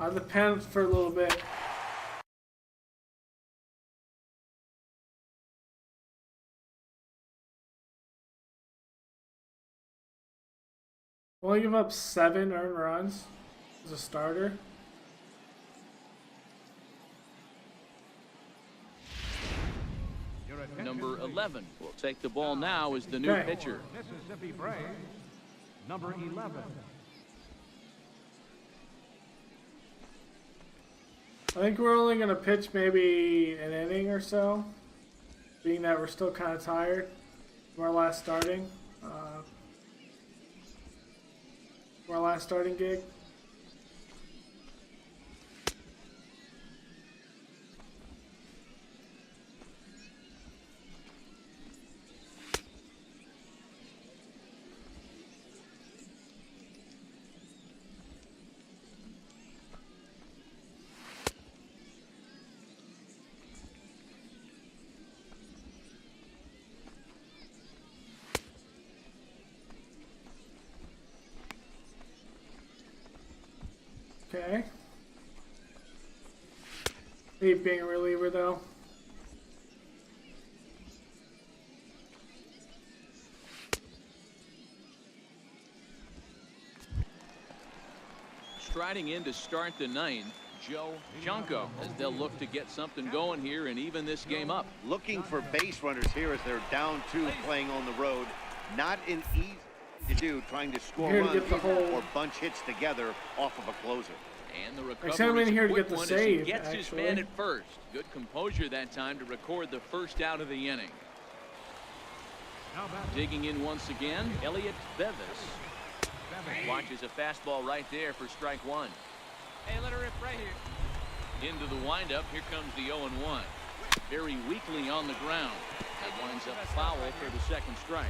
On the pen for a little bit. Only give up 7 earned runs as a starter. Number 11 will take the ball now as the new pitcher. Mississippi Brave, number 11. I think we're only going to pitch maybe an inning or so, being that we're still kind of tired from our last starting gig. Okay. Hate being a reliever though. Striding in to start the ninth, Joe Junko, as they'll look to get something going here and even this game up. Looking for base runners here as they're down 2 playing on the road. Not an easy to do, trying to score runs or bunch hits together off of a closer. And the recovery is here a to quick get the one save, as he gets his man at first. Good composure that time to record the first out of the inning. Digging in once again, Elliot Bevis. Watches a fastball right there for strike 1. Hey, let her rip right here. Into the windup, here comes the 0-1. Very weakly on the ground. That winds up foul for the second strike.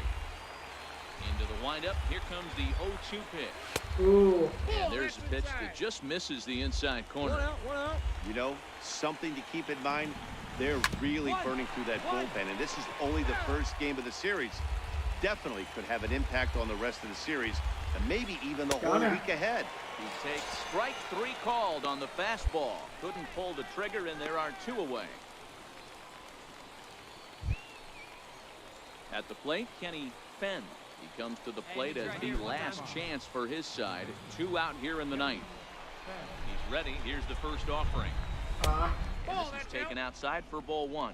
Into the windup, here comes the 0-2 pitch. Ooh. And there's a pitch that just misses the inside corner. One out. You know, something to keep in mind, they're really burning through that bullpen, and this is only the first game of the series. Definitely could have an impact on the rest of the series, and maybe even the whole week ahead. He takes strike 3 called on the fastball. Couldn't pull the trigger, and there are 2 away. At the plate, Kenny Fenn. He comes to the plate as the last chance for his side. 2 out here in the ninth. He's ready. Here's the first offering. And this is taken outside for ball 1.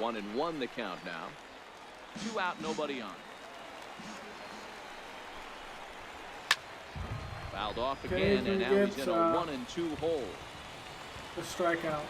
One and one the count now. 2 out, nobody on. Fouled off again, and now he's in a 1-2 hole. The strikeout.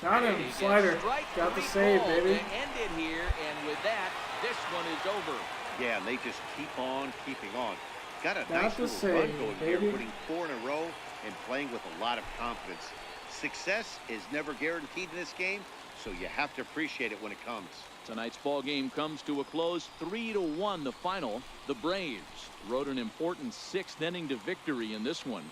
Got him, slider. Got the save, baby. End it here, and with that, this one is over. Yeah, and they just keep on keeping on. Got a Got nice the little save, run going baby. here, putting 4 in a row and playing with a lot of confidence. Success is never guaranteed in this game, so you have to appreciate it when it comes. Tonight's ball game comes to a close, 3-1 the final. The Braves rode an important 6th inning to victory in this one.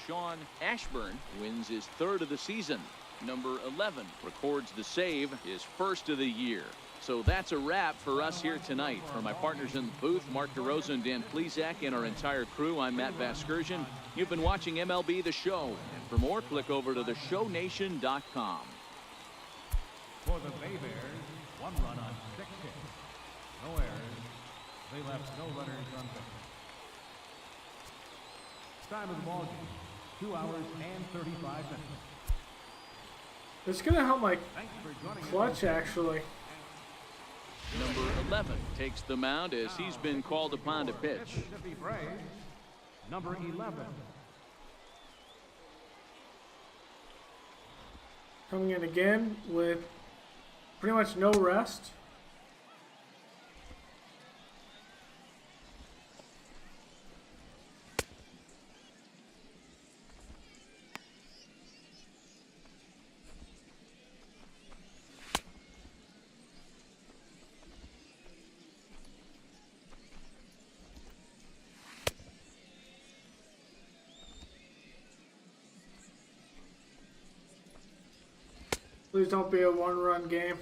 Sean Ashburn wins his 3rd of the season. Number 11 records the save, his 1st of the year. So that's a wrap for us here tonight. For my partners in the booth, Mark DeRosa and Dan Plesac, and our entire crew, I'm Matt Vasgersian. You've been watching MLB The Show. And for more, click over to theshownation.com. For the Bay Bears, 1 run on 6 hits. No errors. They left no runners on base. Time of the ball game, 2 hours and 35 minutes. It's gonna help my Thanks for joining us. clutch, actually. Number 11 takes the mound as he's been called upon to pitch. Mississippi Braves, number 11. Coming in again with pretty much no rest. Please don't be a 1-run game.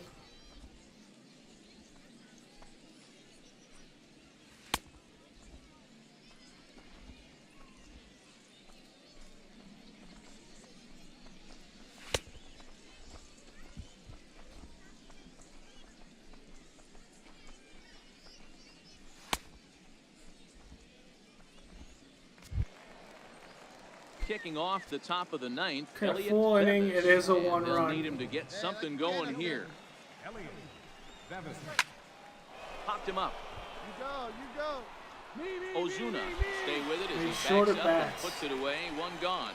kicking off the top of the ninth. Okay, Elliott full inning. Bevis, It is a and one they'll run. need him to get something going here. Elliott. Bevis. Popped him up. You go. Ozuna, stay with it as He's he short backs at up and bats. puts it away. One gone.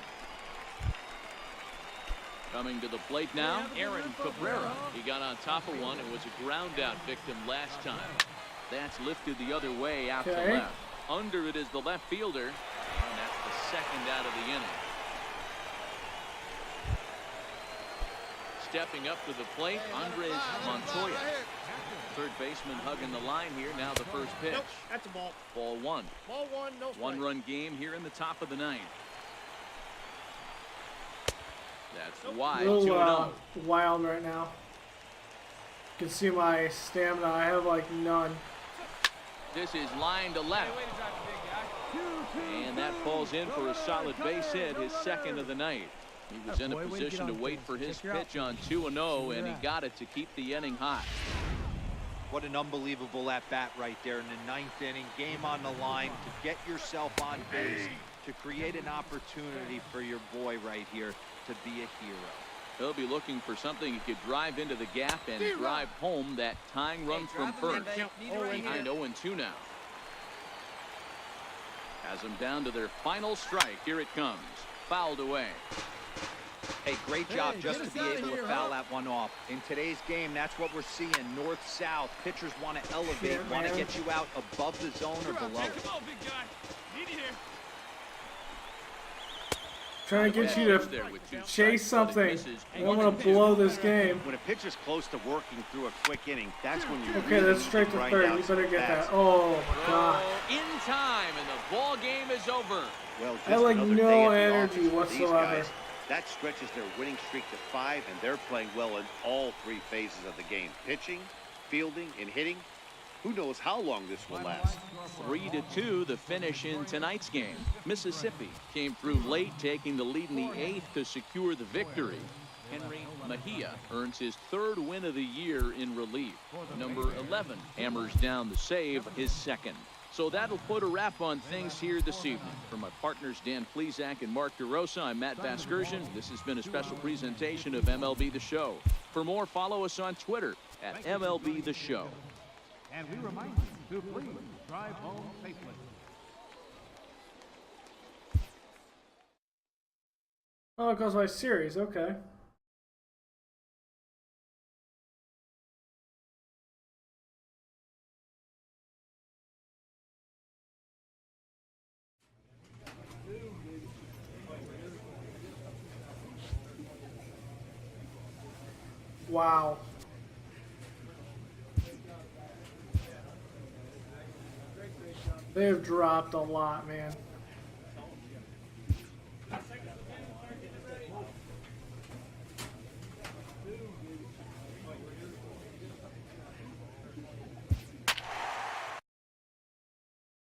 Coming to the plate now, Aaron Cabrera. He got on top of one. It was a ground out victim last time. That's lifted the other way out to Okay. left. Under it is the left fielder. And that's the second out of the inning. Stepping up to the plate, Andres Montoya. Third baseman hugging the line here. Now the first pitch. Nope, that's a ball. Ball one. Ball one, no strike. One-run game here in the top of the ninth. That's wide. A little 2-0. wild right now. You can see my stamina. I have like none. This is line to left. Way to drive the big guy. And that falls in for a solid base hit, his second of the night. He was in a position to wait for his pitch on 2-0, and he got it to keep the inning hot. What an unbelievable at-bat right there in the ninth inning. Game on the line to get yourself on base, to create an opportunity for your boy right here to be a hero. He'll be looking for something he could drive into the gap and drive home that tying run from first. Behind 0-2 now. Has them down to their final strike. Here it comes. Fouled away. Hey, great job just to be able to foul that one off. In today's game, that's what we're seeing. North-south. Pitchers want to elevate, want to get you out above the zone or below it. Come on, big guy. Need you here. Trying to get you to chase something. I don't want to blow this game. When a pitcher's close to working through a quick inning, that's when you Okay, really that's straight need to grind third. out You some better get bats. that. Oh my god. In time, and the ball game is over. Well, I have, like, another no day at the energy office for these whatsoever. guys. That stretches their winning streak to 5, and they're playing well in all three phases of the game: pitching, fielding, and hitting. Who knows how long this will last? 3-2 the finish in tonight's game. Mississippi came through late, taking the lead in the 8th to secure the victory. Henry Mejia earns his third win of the year in relief. Number 11 hammers down the save, his second. So that'll put a wrap on things here this evening. For my partners Dan Plesac and Mark DeRosa, I'm Matt Vasgersian. This has been a special presentation of MLB The Show. For more, follow us on Twitter at MLB The Show. And we remind you to please drive home safely. Oh, it goes by series. Okay. Wow. They have dropped a lot, man.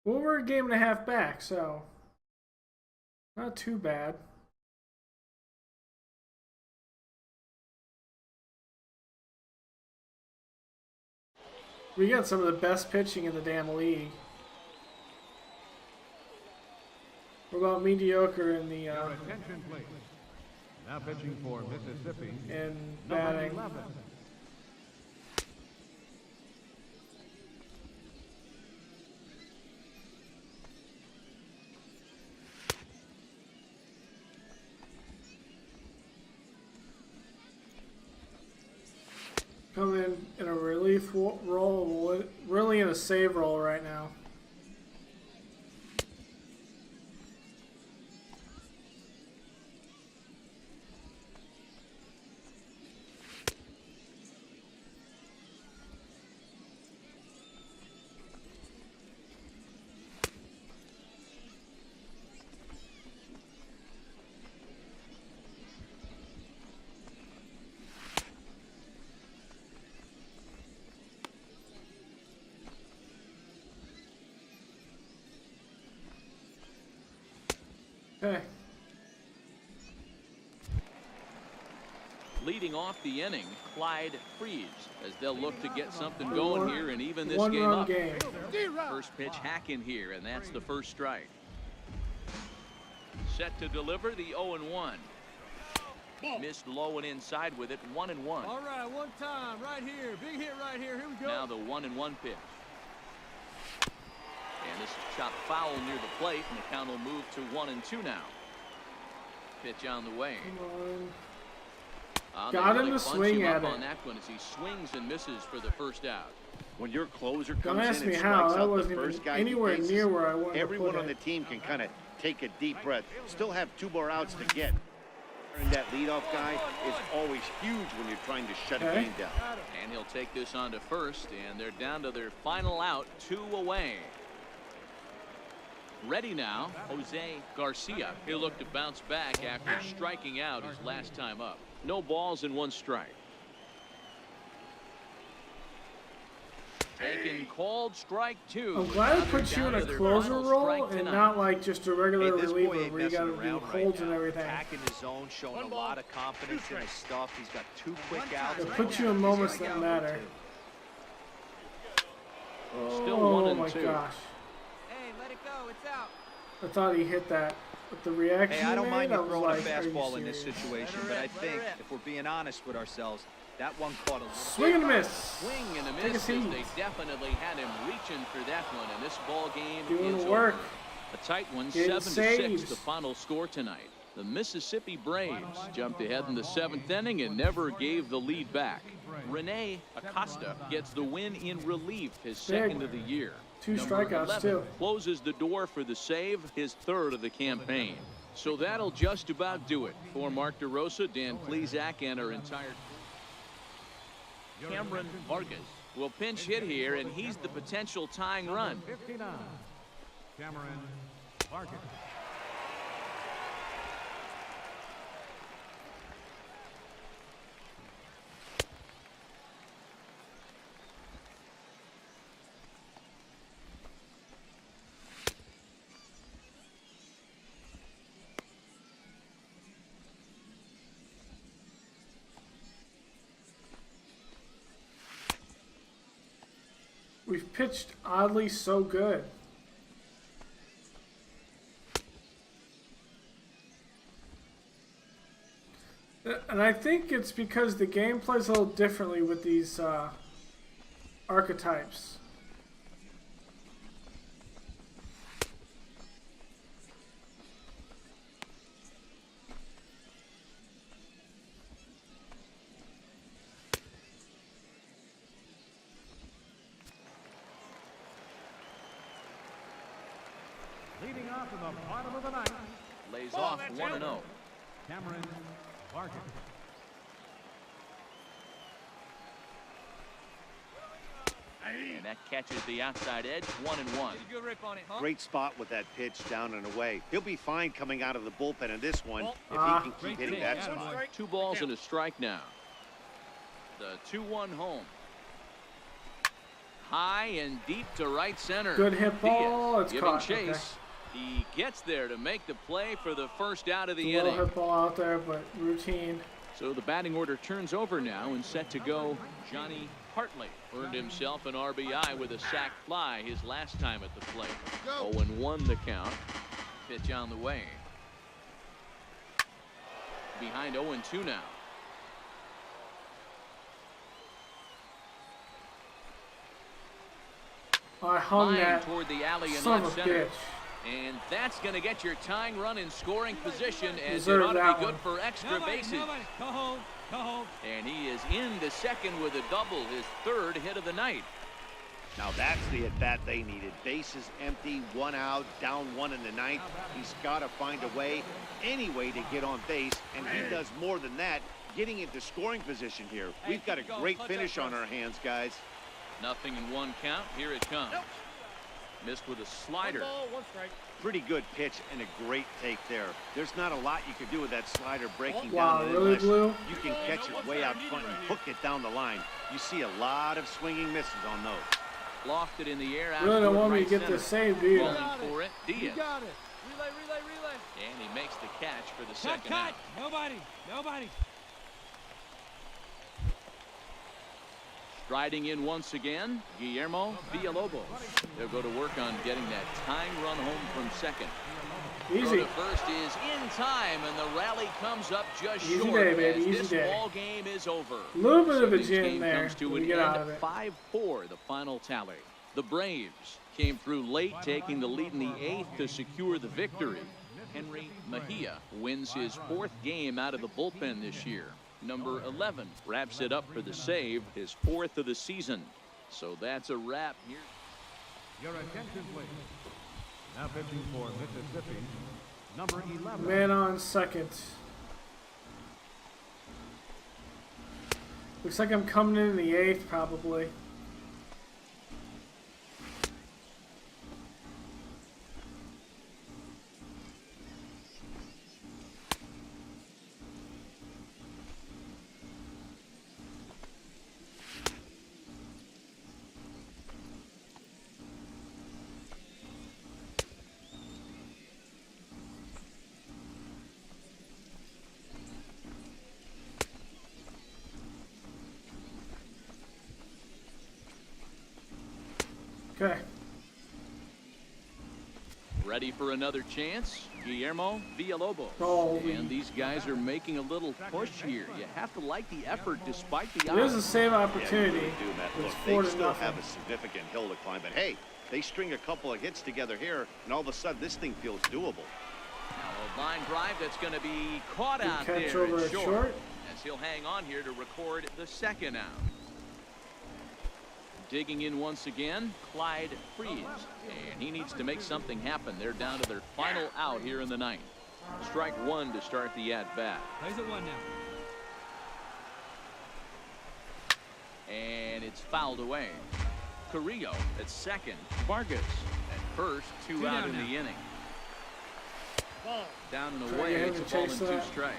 Well, we're a game and a half back, so not too bad. We got some of the best pitching in the damn league. What about mediocre in the Your attention, please. Now pitching for Mississippi, in number batting? 11. Come in a relief role, really in a save role right now. Okay. Leading off the inning, Clyde Freeze, as they'll look to get something going here and even this game One-run up. game. First pitch hack in here, and that's the first strike. Set to deliver the 0-1. Missed low and inside with it. 1-1. All right, one time, right here. Big hit right here. Here we go. Now the 1-1 pitch. And this is chopped foul near the plate, and the count will move to 1-2 now. Pitch on the way. Got him to swing at it. On that one as he swings and misses for the first out. When your closer Don't comes ask in me and how. strikes That out the wasn't first even guy he anywhere faces, near where I wanted to everyone put on the it. team can kind of take a deep breath. Still have 2 more outs to get. And that leadoff guy is always huge when you're trying to shut a game down. And he'll take this on to first, and they're down to their final out, 2 away. Ready now, Jose Garcia. He'll look to bounce back after striking out his last time up. No balls and 1 strike. Taken, called, strike 2. I'm glad it Now puts they're you in down a to their closer final role strike and tonight. not like just a regular Hey, this boy reliever ain't where you got to messing do around holds right and now. everything. Attacking his zone, showing a lot of confidence in his stuff. He's got 2 quick outs. It puts you in moments that matter. Still Oh 1-2. my gosh. Hey, let it go. It's out. I thought he hit that. But the reaction Hey, I don't he mind made, you I was throwing like, a are you fastball in this serious? situation, but I think if we're being honest with ourselves, that one caught a little. Swing and a miss. Swing and a Take a miss. seat. They definitely had him reaching for that one, and this ball game Doing is the work. over. A tight one, Getting 7-6, saves. the final score tonight. The Mississippi Braves jumped ahead in the 7th inning and never gave the lead back. Rene Acosta gets the win in relief, his second of the year. 2 Number strikeouts 11 too. closes the door for the save, his 3rd of the campaign. So that'll just about do it for Mark DeRosa, Dan Plesac, and our entire Cameron Vargas will pinch hit here, and he's the potential tying run. 59, Cameron Vargas. We've pitched oddly so good. And I think it's because the game plays a little differently with these archetypes. Leading off in the bottom of the 9th, Lays off 1-0. Cameron Vargas. And that catches the outside edge, 1-1. Good rip on it, huh? Great spot with that pitch down and away. He'll be fine coming out of the bullpen in this one if he can keep hitting that spot. 2 balls and a strike now. The 2-1 home. High and deep to right center. Good hit ball. Diaz It's giving caught. chase. Okay. He gets there to make the play for the first out of A the little inning. hit ball out there, but routine. So the batting order turns over now, and set to go Johnny Hartley. Earned himself an RBI with a sac fly his last time at the plate. 0-1 the count. Pitch on the way. Behind 0-2 now. I hung Line that toward the alley in son left of a center. bitch. And that's going to get your tying run in scoring position, and it Deserve ought to that be good one. for extra bases. Go home. Go home. And he is into second with a double, his 3rd hit of the night. Now that's the at-bat they needed. Bases empty, 1 out, down 1 in the 9th. He's got to find a way, any way to get on base, and he does more than that, getting into scoring position here. We've got a great finish on our hands, guys. Nothing in 1 count. Here it comes. Missed with a slider. 1 ball, 1 strike. Pretty good pitch and a great take there. There's not a lot you can do with that slider breaking Wow, down really, unless Blue? you can catch it way out front and hook it down the line. You see a lot of swinging misses on those. Lofted in the air out Really don't toward want me right to get center. this save, do you? Rolling for it, You Diaz. got it. Relay. And he makes the catch for the Cut, second cut. out. Nobody. Striding in once again, Guillermo Villalobos. They'll go to work on getting that tying run home from second. Throw Easy. to first is in time, and the rally comes up just Easy short day, baby, as easy this day. ball game is over. A little bit of a This gin game there. comes to We an get out end, of it. 5-4 the final tally. The Braves came through late, taking the lead in the 8th to secure the victory. Henry Mejia wins his 4th game out of the bullpen this year. Number 11 wraps it up for the save, his 4th of the season. So that's a wrap here. Your attention, please. Now pitching for Mississippi, number 11. Man on second. Looks like I'm coming in the 8th, probably. Okay. Ready for another chance? Guillermo Villalobos. Holy. And these guys are making a little push here. You have to like the effort despite the There's a odds. save Yeah, you opportunity. really do, Matt. Look, It's they 4 to still nothing. have a significant hill to climb, but hey, they string a couple of hits together here, and all of a sudden this thing feels doable. Now a line drive that's going to be caught Good out catch there over at at short, short. as he'll hang on here to record the 2nd out. Digging in once again, Clyde Freeze, and he needs to make something happen. They're down to their final out here in the 9th. Strike 1 to start the at-bat. Plays at 1 now. And it's fouled away. Carrillo at second. Vargas at first. 2 out down in now. the inning. Down and Try away. to It's a chase ball and 2 that. strikes.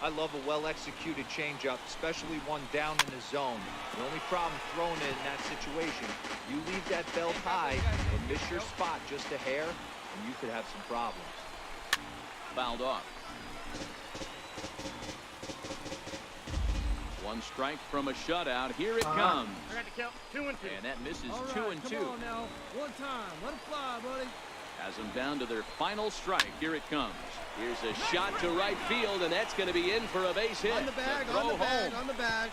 I love a well-executed changeup, especially one down in the zone. The only problem throwing it in that situation, you leave that belt high or miss your spot just a hair, and you could have some problems. Fouled off. 1 strike from a shutout. Here it comes. I got to count 2 and 2. And that misses. All 2 right, and come 2. on now. One time. Let it fly, buddy. Has them down to their final strike. Here it comes. Here's a shot to right field, and that's going to be in for a base hit. On the bag, The throw on the bag, home. on the bag.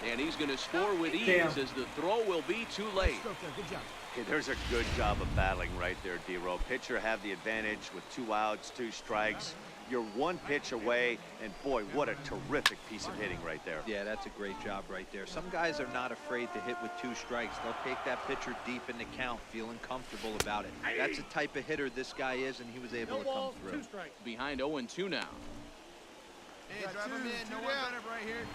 And he's going to score with ease Damn. as the throw will be too late. Stroke there. Good job. Okay, there's a good job of battling right there, D-Row. Pitcher have the advantage with 2 outs, 2 strikes. You're 1 pitch away, and boy, what a terrific piece of hitting right there. Yeah, that's a great job right there. Some guys are not afraid to hit with 2 strikes. They'll take that pitcher deep in the count, feeling comfortable about it. That's the type of hitter this guy is, and he was able No to come balls, through. 2 strikes. Behind 0-2 now. Hey, drive him in. No one better right here.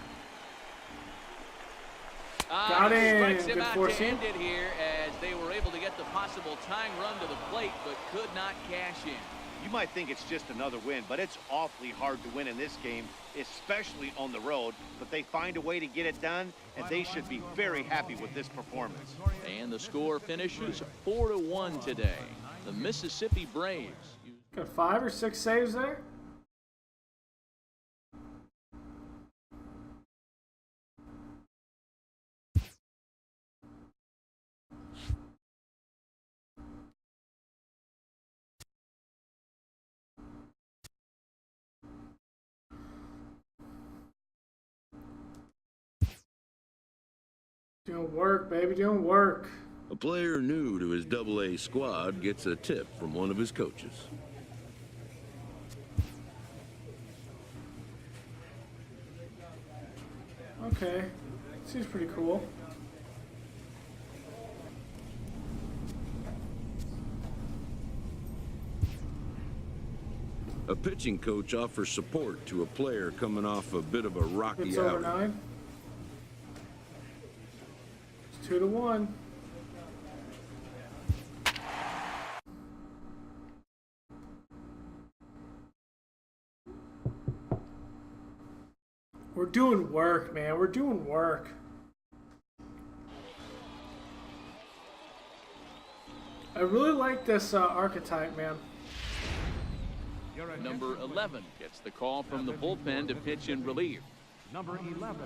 Got He him. strikes him Good out force to in. end it here as they were able to get the possible tying run to the plate, but could not cash in. You might think it's just another win, but it's awfully hard to win in this game, especially on the road. But they find a way to get it done, and they should be very happy with this performance. And the score finishes 4-1 today. The Mississippi Braves. Got 5 or 6 saves there. Doing work, baby, doing work. A player new to his Double-A squad gets a tip from one of his coaches. Okay, seems pretty cool. A pitching coach offers support to a player coming off a bit of a rocky It's over outing. 9. It's 2-1. We're doing work, man. We're doing work. I really like this archetype, man. Your attention, Number please. 11 gets the call from the bullpen to pitch in relief. Number 11.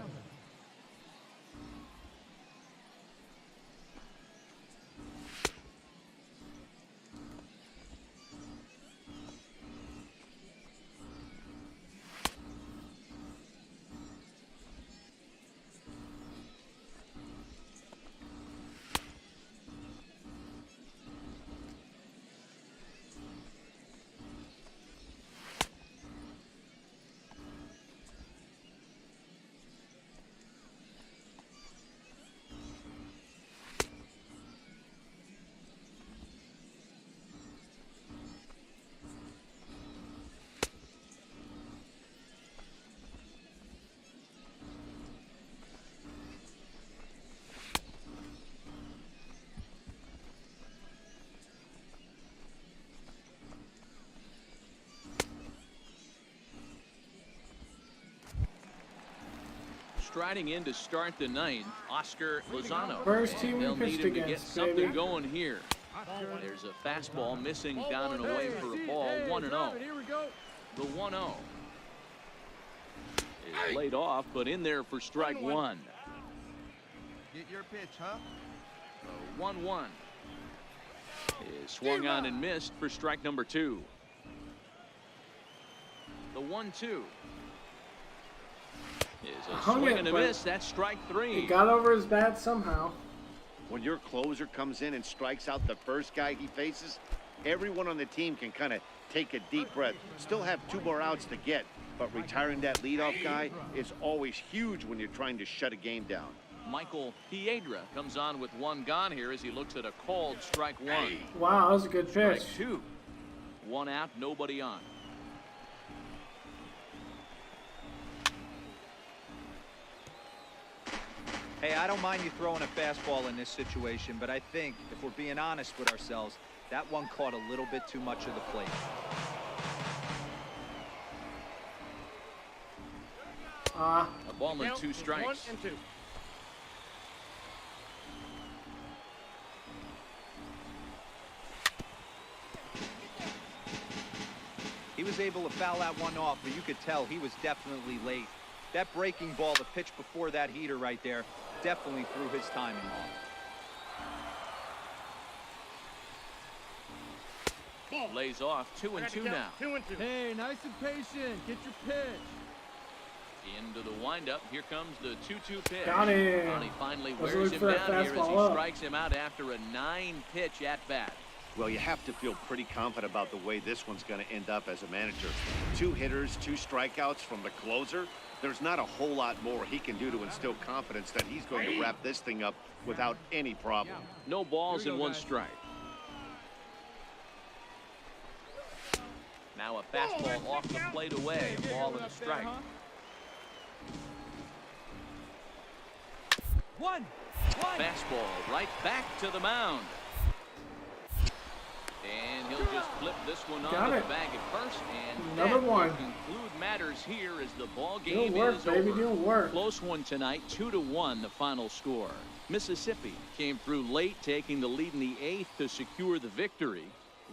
striding in to start the ninth, Oscar Lozano. First team we They'll need pitched him to get against, something baby. going here. There's a fastball missing down and away for a ball. 1-0. Here we go. The 1-0 is laid off, but in there for strike one. Get your pitch, huh? The 1-1 is swung on and missed for strike number 2. The 1-2 is a swing and a miss. That's strike 3. He got over his bat somehow. When your closer comes in and strikes out the first guy he faces, everyone on the team can kind of take a deep breath. Still have 2 more outs to get, but retiring that leadoff guy is always huge when you're trying to shut a game down. Michael Piedra comes on with 1 gone here as he looks at a called strike 1. Wow, that was a good pitch. Strike 2. 1 out, nobody on. Hey, I don't mind you throwing a fastball in this situation, but I think if we're being honest with ourselves, that one caught a little bit too much of the plate. A ball and 2 strikes. 1 and 2. He was able to foul that one off, but you could tell he was definitely late. That breaking ball, the pitch before that heater right there, definitely threw his timing off. Lays off. 2 and 2 now. 2 and 2. Hey, nice and patient. Get your pitch. Into the windup. Here comes the 2-2 pitch. Got him. And he finally Let's wears look him for that down here as he fastball up. strikes him out after a 9-pitch at bat. Well, you have to feel pretty confident about the way this one's going to end up as a manager. 2 hitters, 2 strikeouts from the closer. There's not a whole lot more he can do to instill confidence that he's going to wrap this thing up without any problem. No balls and 1 strike. Now a fastball off the plate away. A ball and a strike. One. Fastball right back to the mound. And he'll just flip this one Got onto it. the bag at first. And Another that one. will conclude matters here as the ball game Doing work, is baby, over. doing work. Close one tonight, 2-1 the final score. Mississippi came through late, taking the lead in the 8th to secure the victory.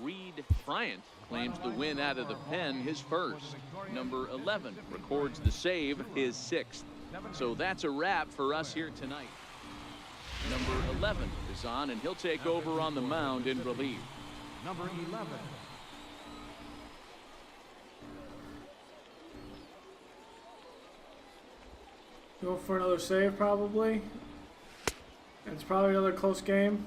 Reed Bryant claims the win out of the pen, his first. Number 11 records the save, his 6th. So that's a wrap for us here tonight. Number 11 is on, and he'll take over on the mound in relief. Number 11. Go for another save, probably. It's probably another close game.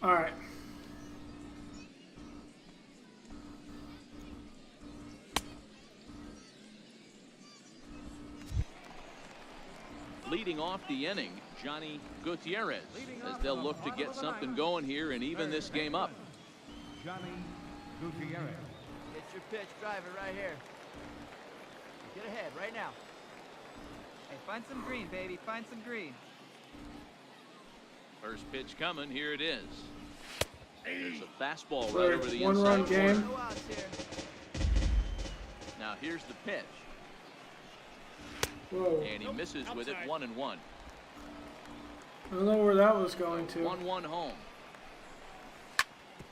All right. Leading off the inning, Johnny Gutierrez, as they'll look to get something going here and even this game up. Johnny Gutierrez. Get your pitch, drive it right here. Get ahead right now. Hey, find some green, baby. Find some green. First pitch coming, here it is. There's a fastball So right it's over the one-run inside game. corner. No outs here. Now here's the pitch. Whoa. And he misses with it, 1-1. I don't know where that was going to. 1-1 home.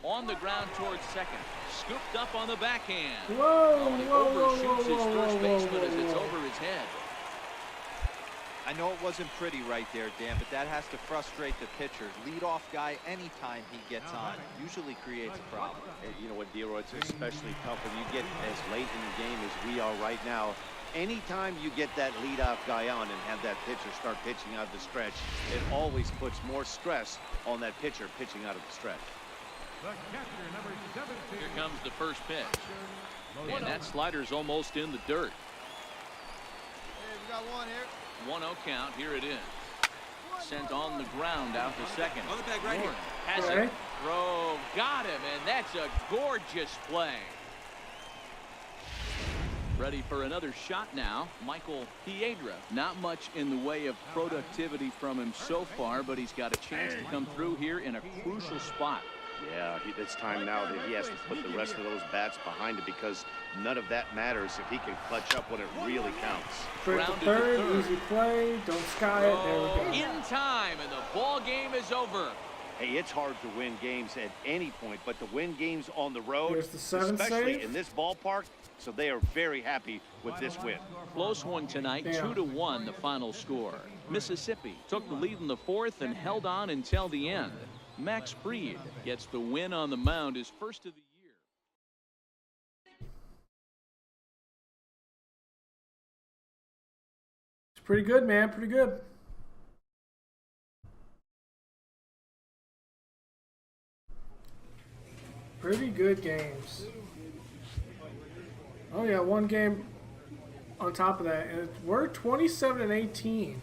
On the ground towards second. Scooped up on the backhand. Whoa, Oh, and he whoa, whoa, overshoots his whoa, first whoa, baseman whoa, as it's whoa. over his head. I know it wasn't pretty right there, Dan, but that has to frustrate the pitcher. Leadoff guy, anytime he gets on, usually creates a problem. And you know what, D-Roy, it's especially tough when you get as late in the game as we are right now. Anytime you get that leadoff guy on and have that pitcher start pitching out the stretch, it always puts more stress on that pitcher pitching out of the stretch. The catcher, number 17. Here comes the first pitch. And that slider's almost in the dirt. Hey, we got one here. 1-0 count. Here it is. Sent on the ground out to second. On the bag right Warren here. has Okay. it. Throw. Got him. And that's a gorgeous play. Ready for another shot now. Michael Piedra. Not much in the way of productivity from him so far, but he's got a chance to come through here in a crucial spot. Yeah, it's time now that he has to put the rest of those bats behind it, because none of that matters if he can clutch up when it really counts. Straight to Grounded to third, third. easy play. Don't sky it. There we go. In time, and the ball game is over. Hey, it's hard to win games at any point, but to win games on the road, Here's the 7th especially save. in this ballpark, so they are very happy with this win. Close one tonight, Yeah. 2-1 the final score. Mississippi took the lead in the fourth and held on until the end. Max Fried gets the win on the mound, his first of the year. It's pretty good, man. Pretty good. Pretty good games. Oh yeah, one game on top of that, and we're 27-18.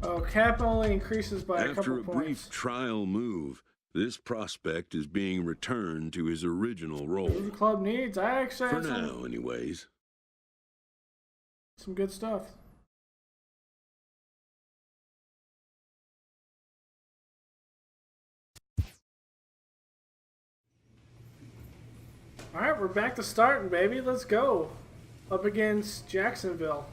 Oh, cap only increases by a After couple a points. brief trial move, this prospect is being returned to his original What the role. club needs. I actually For have now, anyways. some good stuff. All right, we're back to starting, baby. Let's go. Up against Jacksonville.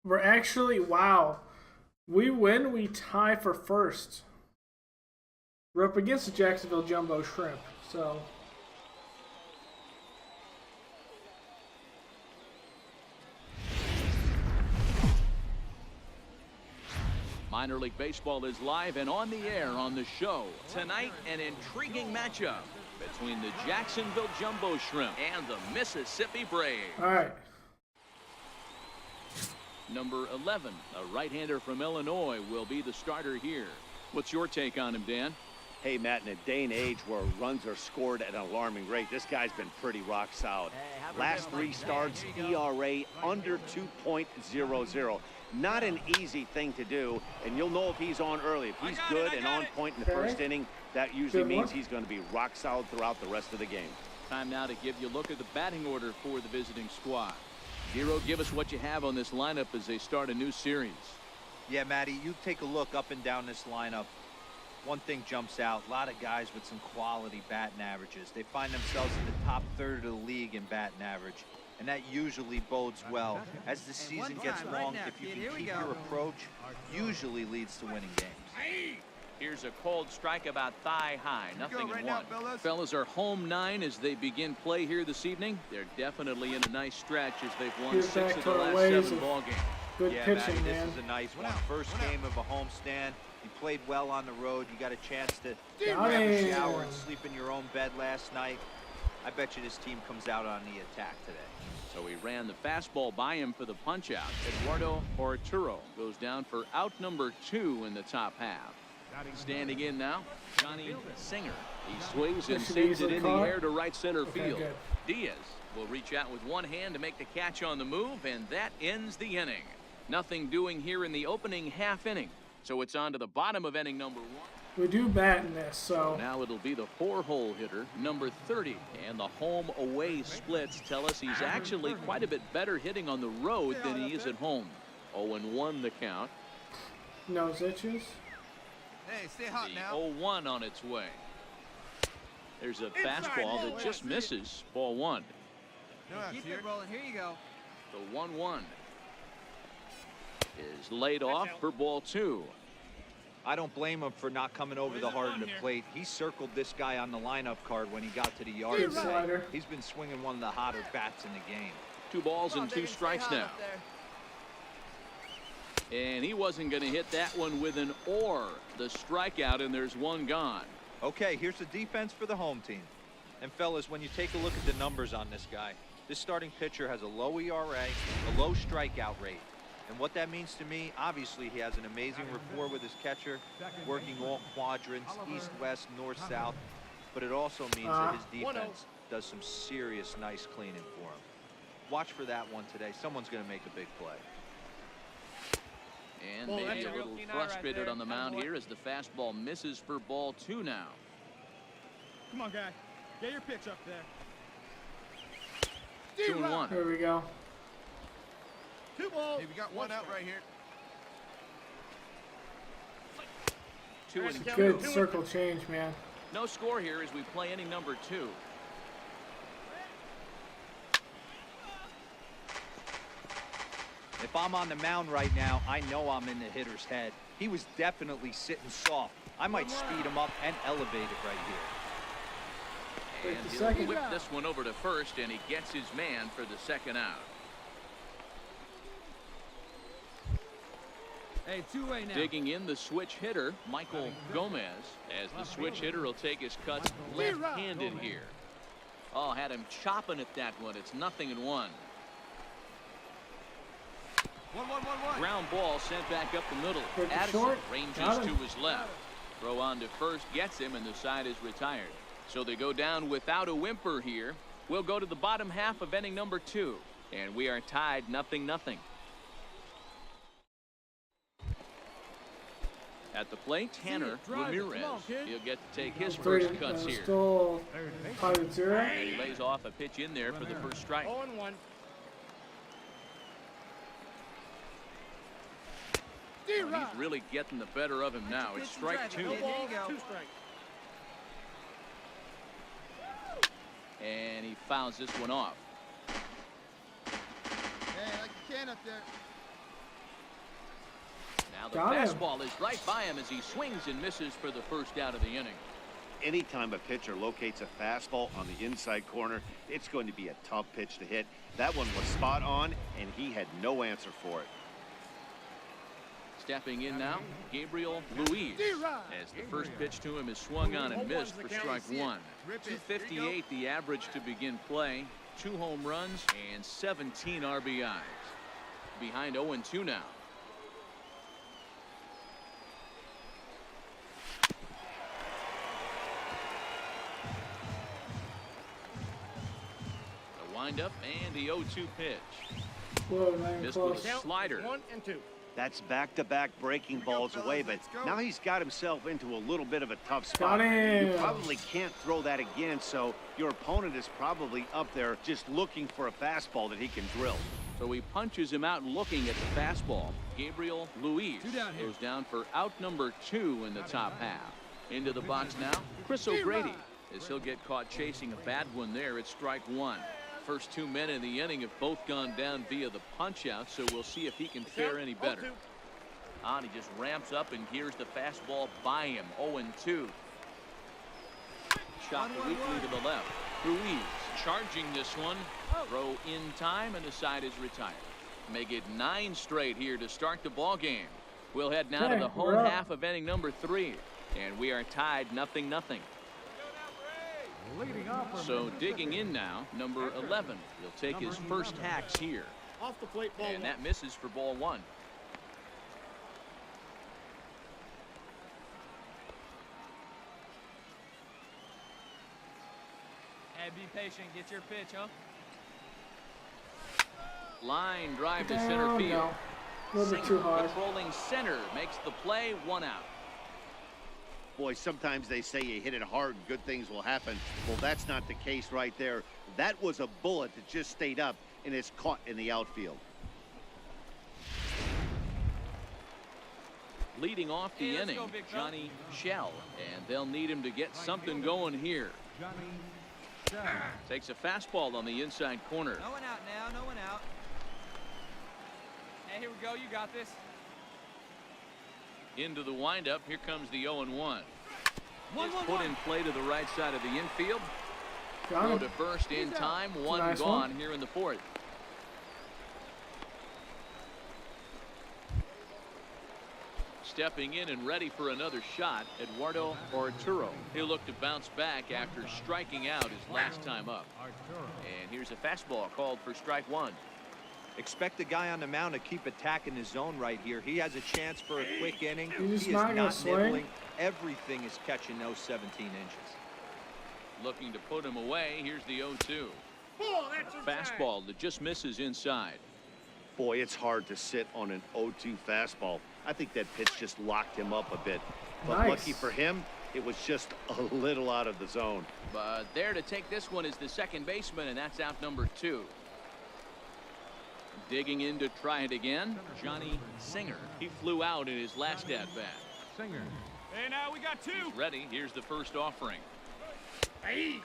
We're actually, wow. We win, we tie for first. We're up against the Jacksonville Jumbo Shrimp, so. Minor League Baseball is live and on the air on the show. Tonight, an intriguing matchup between the Jacksonville Jumbo Shrimp and the Mississippi Braves. All right. Number 11, a right-hander from Illinois, will be the starter here. What's your take on him, Dan? Hey, Matt, in a day and age where runs are scored at an alarming rate, this guy's been pretty rock solid. Last 3 starts, ERA under 2.00. Not an easy thing to do, and you'll know if he's on early. If he's good and on point in the first inning, that usually means he's going to be rock solid throughout the rest of the game. Time now to give you a look at the batting order for the visiting squad. Zero, give us what you have on this lineup as they start a new series. Yeah, Matty, you take a look up and down this lineup. One thing jumps out, a lot of guys with some quality batting averages. They find themselves in the top third of the league in batting average, and that usually bodes well. As the season gets long, if you can keep your approach, usually leads to winning games. Here's a cold strike about thigh high, nothing in one. Fellas are home 9 as they begin play here this evening. They're definitely in a nice stretch as they've won Get 6 back of to the our last ways 7 of ball games. Good Yeah, pitching, Matty, man. this is a nice one. First game of a homestand. You played well on the road. You got a chance to Got grab a him. shower and sleep in your own bed last night. I bet you this team comes out on the attack today. So he ran the fastball by him for the punch out. Eduardo Arturo goes down for out number 2 in the top half. Standing in now, Johnny Singer. He swings and This should sends it easily in the caught. air to right center Okay, field. good. Diaz will reach out with one hand to make the catch on the move, and that ends the inning. Nothing doing here in the opening half inning. So it's on to the bottom of inning number 1. We do bat in this, so Now it'll be the 4-hole hitter, number 30. And the home-away splits tell us he's actually quite a bit better hitting on the road than he is at home. 0-1 the count. nose itches. Hey, stay hot The now. 0-1 on its way. There's a fastball that just misses. Ball 1. Keep it rolling. Here you go. The 1-1 is laid off for ball 2. I don't blame him for not coming over the heart of the plate. He circled this guy on the lineup card when he got to the yard. Good slider. He's been swinging one of the hotter bats in the game. 2 balls Come on, and 2 baby, stay strikes hot now. up there. And he wasn't going to hit that one with an or. The strikeout, and there's 1 gone. Okay, here's the defense for the home team. And fellas, when you take a look at the numbers on this guy, this starting pitcher has a low ERA, a low strikeout rate. And what that means to me, obviously he has an amazing rapport with his catcher, working all quadrants, east, west, north, south. But it also means that his defense does some serious nice cleaning for him. Watch for that one today. Someone's going to make a big play. And maybe a little frustrated on the mound here as the fastball misses for ball 2 now. Come on, guy. Get your pitch up there. 2-1. There we go. 2 balls. Hey, we got one out right here. 2-2. Good circle change, man. No score here as we play inning number 2. If I'm on the mound right now, I know I'm in the hitter's head. He was definitely sitting soft. I might speed him up and elevate it right here. And the he'll second. whip this one over to first, and he gets his man for the 2nd out. Hey, 2-way now. Digging in the switch hitter, Michael Gomez, as the switch hitter will take his cuts left-handed here. Oh, had him chopping at that one. It's 0-1. 1-1-1-1. Ground ball sent back up the middle. Hit the Addison short. ranges Got to him. his left. Throw on to first, gets him, and the side is retired. So they go down without a whimper here. We'll go to the bottom half of inning number 2, and we are tied 0-0. At the plate, Tanner Ramirez. He'll get to take his first cuts here. Still 5-0. And he lays off a pitch in there for the first strike. 0-1. Well, he's really getting the better of him now. It's strike 2. No Here you balls, go. 2 strikes. And he fouls this one off. Hey, like you can up there. Now the Got him. fastball is right by him as he swings and misses for the first out of the inning. Anytime a pitcher locates a fastball on the inside corner, it's going to be a tough pitch to hit. That one was spot on, and he had no answer for it. Stepping in now, Gabriel Luis, as the first pitch to him is swung on and missed for strike 1. 258 the average to begin play, 2 home runs and 17 RBIs. Behind 0-2 now. The windup and the 0-2 pitch. Whoa, not even Missed with close. a slider. 1 and 2. That's back-to-back breaking balls away, but now he's got himself into a little bit of a tough spot. Got him. You probably can't throw that again, so your opponent is probably up there just looking for a fastball that he can drill. So he punches him out looking at the fastball. Gabriel Luis goes down for out number 2 in the top half. Into the box now, Chris O'Grady, as he'll get caught chasing a bad one there at strike 1. First 2 men in the inning have both gone down via the punch out, so we'll see if he can fare any better. On, he just ramps up and hears the fastball by him. 0-2. Shot weakly to the left. Ruiz charging this one. Throw in time, and the side is retired. Make it 9 straight here to start the ball game. We'll head now to the home half of inning number 3, and we are tied 0-0. So digging in now, number 11. He'll take his first hacks here. Off the plate, ball And that misses for ball 1. Hey, be patient. Get your pitch, huh? Line drive to Down, center field. no. A little bit too hard. Patrolling center makes the play, 1 out. Boy, sometimes they say you hit it hard, good things will happen. Well, that's not the case right there. That was a bullet that just stayed up and is caught in the outfield. Leading off the inning, Johnny Shell, and they'll need him to get something going here. Takes a fastball on the inside corner. No one out now. No one out. Hey, here we go. You got this. Into the windup. Here comes the 0-1. Put in play to the right side of the infield. Throw to first in time. One nice gone one. here in the 4th. Stepping in and ready for another shot, Eduardo Arturo. He'll look to bounce back after striking out his last time up. And here's a fastball called for strike 1. Expect the guy on the mound to keep attacking his zone right here. He has a chance for a quick inning. He's He is not gonna not swing. nibbling. Everything is catching those 17 inches. Looking to put him away. Here's the 0-2. Fastball that just misses inside. Boy, it's hard to sit on an 0-2 fastball. I think that pitch just locked him up a bit. But Nice. lucky for him, it was just a little out of the zone. But there to take this one is the second baseman, and that's out number 2. Digging in to try it again, Johnny Singer. He flew out in his last at-bat. Singer. Hey, now we got 2. He's ready. Here's the first offering.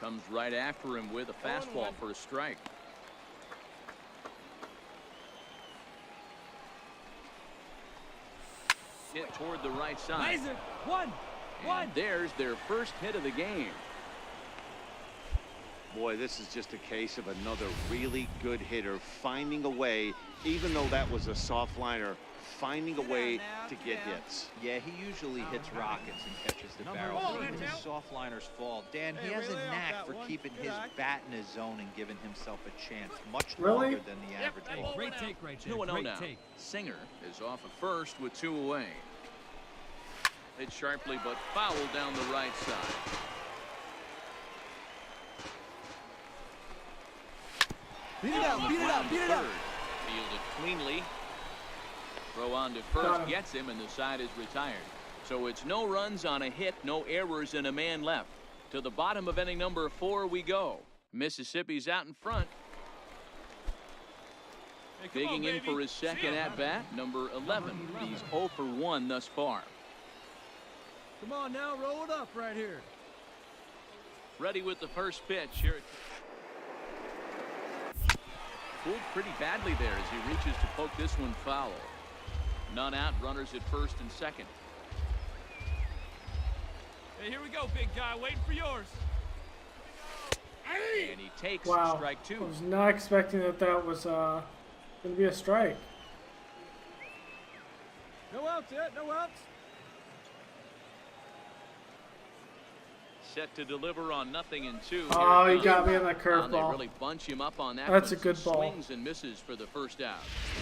Comes right after him with a fastball for a strike. Hit toward the right side. And there's their first hit of the game. Boy, this is just a case of another really good hitter finding a way, even though that was a soft liner, finding a way to get hits. Yeah, he usually hits rockets and catches the barrel. But his soft liners fall. Dan, he has a knack for keeping his bat in his zone and giving himself a chance much longer than the average ball. Great take right there. 2-0 Great now. take. Singer is off at first with 2 away. Hit sharply but fouled down the right side. Beat it up, beat it up, beat it up. Fielded cleanly. Throw on to first gets him, and the side is retired. So it's no runs on a hit, no errors, and a man left. To the bottom of inning number 4 we go. Mississippi's out in front. Hey, Digging in for his second at-bat, number 11. He's 0 for 1 thus far. Come on now, roll it up right here. Ready with the first pitch. Here it pulled pretty badly there as he reaches to poke this one foul. None out, runners at first and second. Hey, here we go, big guy. Waiting for yours. And he takes Wow. strike I 2. was not expecting that was going to be a strike. No outs yet, no outs. Set to deliver on 0-2. Oh, Here he it got comes. me on that They curveball. really bunch him up on that. That's one. a good Some ball. Swings and misses for the first out.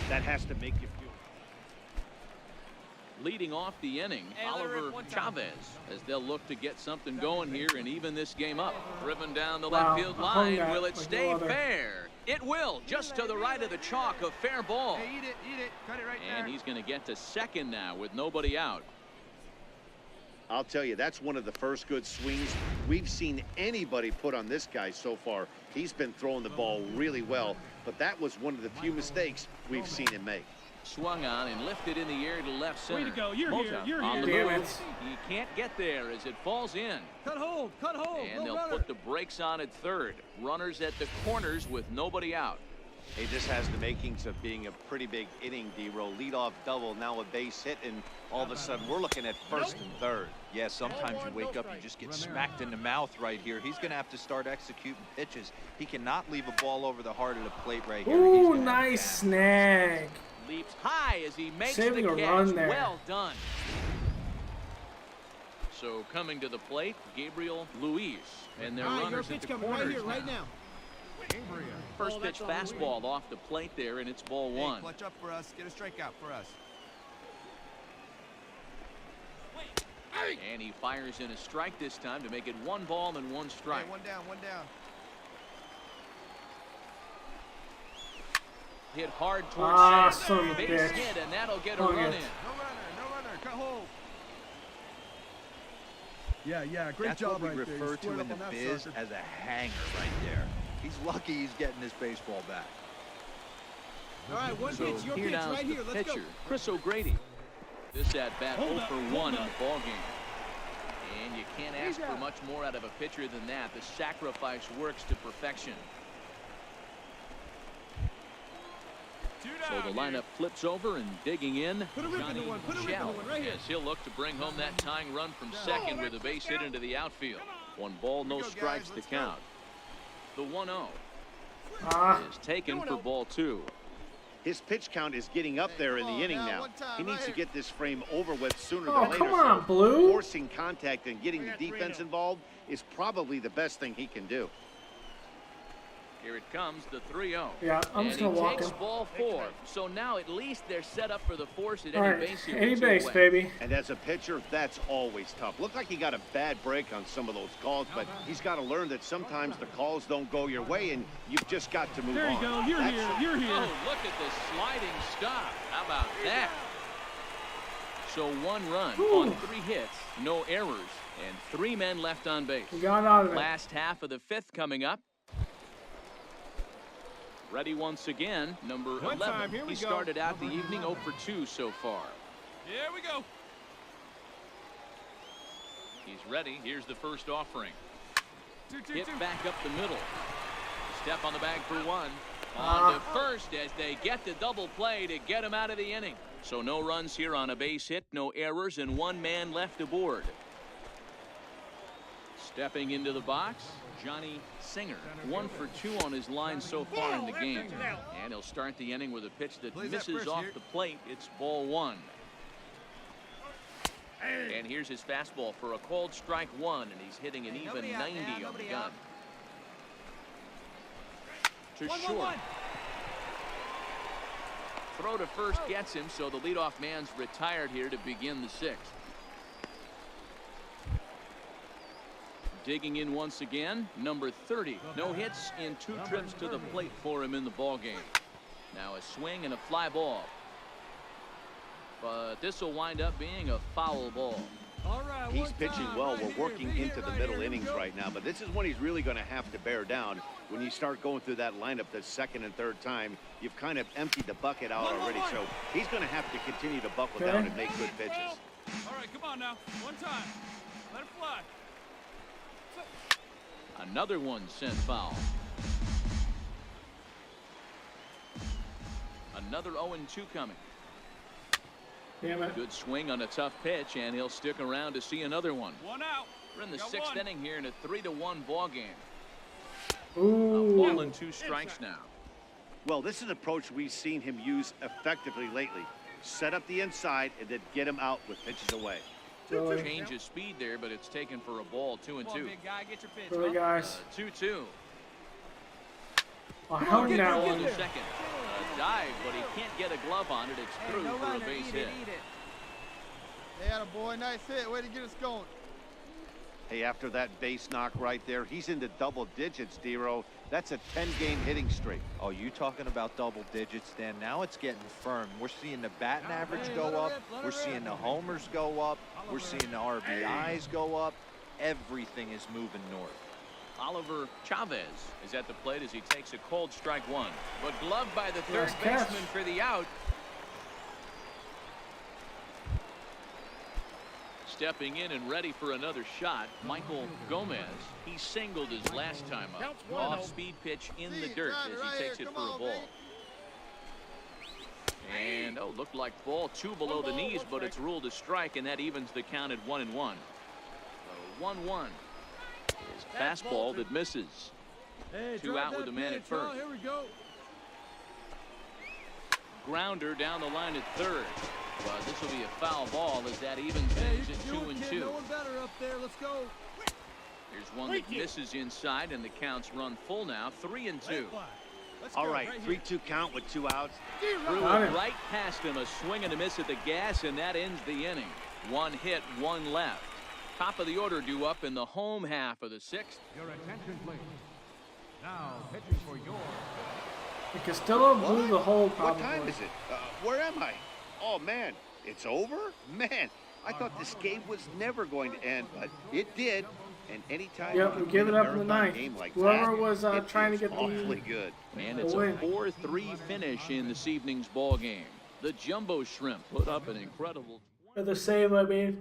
That has to make you feel. Leading off the inning, Hey, let her rip Oliver one time. Chavez, as they'll look to get something going here and even this game up. Driven down the Wow, left field I hung line. that Will it like stay no other. fair? It will. Just to the right of the chalk, a fair ball. Hey, eat it. Cut it right there. And he's going to get to second now with nobody out. I'll tell you, that's one of the first good swings we've seen anybody put on this guy so far. He's been throwing the ball really well, but that was one of the few mistakes we've seen him make. Swung on and lifted in the air to left center. Way to go. You're Mota here. You're on here. the Damn move. it. He can't get there as it falls in. Cut hold, And no they'll runner. put the brakes on at third. Runners at the corners with nobody out. Hey, this has the makings of being a pretty big inning, D-Roll. Leadoff double, now a base hit, and all of a sudden we're looking at first and third. Yeah, sometimes you wake up, you just get smacked in the mouth right here. He's going to have to start executing pitches. He cannot leave a ball over the heart of the plate right here. He's Ooh, gonna have to nice bat. snag. Leaps high as he makes Saving the a catch. run there. Well done. So coming to the plate, Gabriel Luis, and their runners at the corners now. First pitch fastball off the plate there, and it's ball 1. Clutch up for us, get a strikeout for us. And he fires in a strike this time to make it 1 ball and 1 strike. Hey, one down, one down. hit hard towards son of center. a Base bitch. hit, and that'll get a Oh, run yeah. in. No runner, cut hold. Yeah, great That's job what we right there. You refer to squared in the up on that biz sucker. as a hanger right there. He's lucky he's getting this baseball back. All right, one So pitch, your here pitch now's right the here. Let's pitcher, go. Chris O'Grady. This at bat 0 for 1 in up. the ball game. And you can't ask for much more out of a pitcher than that. The sacrifice works to perfection. So the lineup flips over and digging in. Put a rip into one, put a rip into one right here. Yes, he'll look to bring home that tying run from second with a base hit into the outfield. 1 ball, no strikes to count. The 1-0 is taken for ball 2. His pitch count is getting up there in the inning now. He needs to get this frame over with sooner Oh, than later. come on, so Blue. Forcing contact and getting the defense involved is probably the best thing he can do. Here it comes, the 3-0. Yeah, I'm just gonna and he walk takes him. ball 4. So now at least they're set up for the force at All any right, base here. any with 2 base, away. baby. And as a pitcher, that's always tough. Looked like he got a bad break on some of those calls, but he's got to learn that sometimes the calls don't go your way, and you've just got to move on. There you go. You're here. You're here. Oh, look at this sliding stop. How about that? So 1 run on 3 hits, no errors, and 3 men left on base. We got out of it. Last half of the 5th coming up. Ready once again, number One 11. time, here we He go. started out the evening 0 for 2 so far. Here we go. He's ready. Here's the first offering. 2-2-2. Hit back up the middle. Step on the bag for 1. On to first as they get the double play to get him out of the inning. So no runs here on a base hit, no errors, and 1 man left aboard. Stepping into the box, Johnny Singer. 1 for 2 on his line so far in the game. And he'll start the inning with a pitch that misses off the plate. It's ball 1. And here's his fastball for a called strike 1, and he's hitting an even 90 on the gun. To short. Throw to first gets him, so the leadoff man's retired here to begin the 6th. Digging in once again, number 30. No hits in 2 trips to the plate for him in the ball game. Now a swing and a fly ball. But this will wind up being a foul ball. All right, He's pitching well. We're working into the middle innings right now, but this is when he's really going to have to bear down. When you start going through that lineup the 2nd and 3rd time, you've kind of emptied the bucket out already, so he's going to have to continue to buckle down and make good pitches. All right, come on now. One time. Let it fly. Another one sent foul. Another 0-2 coming. Damn it. Good swing on a tough pitch, and he'll stick around to see another one. 1 out. We're in the Got 6th one. inning here in a 3-1 ball game. A Ooh. ball and 2 strikes now. Well, this is an approach we've seen him use effectively lately. Set up the inside and then get him out with pitches away. Really, Change of speed there, but it's taken for a ball. 2-2. Come on, big guy. Get your pitch. really, guys. 2-2. I hung that To one. the second. A dive, but he can't get a glove on it. It's Hey, through no for a runner. base Eat hit. it, eat it. They had a boy. Nice hit. Way to get us going. Hey, after that base knock right there, he's into double digits, Dero. That's a 10-game hitting streak. Oh, you talking about double digits, Dan? Now it's getting firm. We're seeing the batting average go up. We're seeing the homers go up. We're seeing the RBIs go up. Everything is moving north. Oliver Chavez is at the plate as he takes a cold strike 1. But gloved by the 3rd Nice catch. baseman for the out. Stepping in and ready for another shot, Michael Gomez. He singled his last time up. Off-speed pitch in the dirt as he takes it for a ball. And, looked like ball 2 below the knees, but it's ruled a strike, and that evens the count at 1-1. So 1-1 is fastball that misses. Hey, 2 out with a man at first. Here we go. Grounder down the line at 3rd. Well, this will be a foul ball as that evens things at 2-2. No one better up there. Let's go. Here's one that misses inside, and the count's run full now. 3-2. All right, 3-2 count with 2 outs. Threw Got it it. right past him, a swing and a miss at the gas, and that ends the inning. 1 hit, 1 left. Top of the order due up in the home half of the 6th. Your attention, please. Now, pitching for your The Castillo blew the hole, probably. What time is it? Where am I? Oh, man. It's over? Man, I thought this game was never going to end, but it did. And anytime Yep, we give it up in the ninth. Like Whoever that, was trying to get awfully good. And it's a 4-3 finish in this evening's ball game. The Jumbo Shrimp put up an incredible... For the save, I mean.